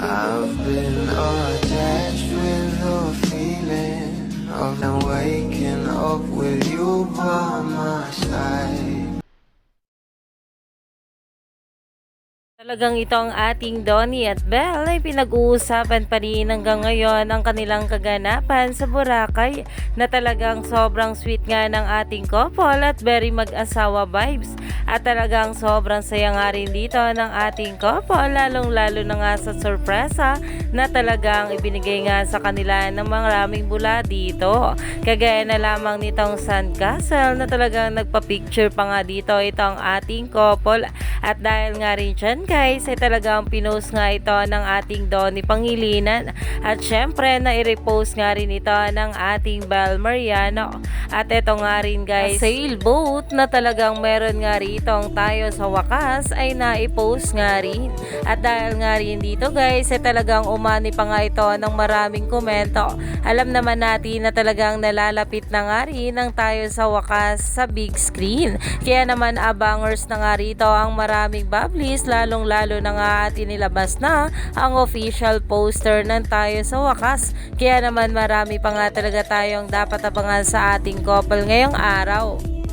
I've been attached with the feeling of now waking up with you by my side. Talagang ito ang ating Donnie at Belle ay pinag-uusapan pa rin hanggang ngayon ang kanilang kaganapan sa Boracay na talagang sobrang sweet nga ng ating couple at very mag-asawa vibes. At talagang sobrang saya nga rin dito ng ating couple lalong-lalo na nga sa sorpresa na talagang ibinigay nga sa kanila ng maraming bula dito. Kagaya na lamang nitong sandcastle na talagang nagpa-picture pa nga dito itong ating couple at dahil nga rin dyan guys ay talagang pinost nga ito ng ating Donnie Pangilinan at syempre na i-repost nga rin ito ng ating Belle Mariano at ito nga rin guys sailboat na talagang meron nga rin itong tayo sa wakas ay na-post nga rin at dahil nga rin dito guys ay talagang umani pa nga ito ng maraming komento. Alam naman natin na talagang nalalapit na nga rin ang tayo sa wakas sa big screen kaya naman abangers na nga rito ang maraming bubblies lalong lalo na nga at inilabas na ang official poster ng tayo sa wakas kaya naman marami pa nga talaga tayong dapat abangan sa ating couple ngayong araw.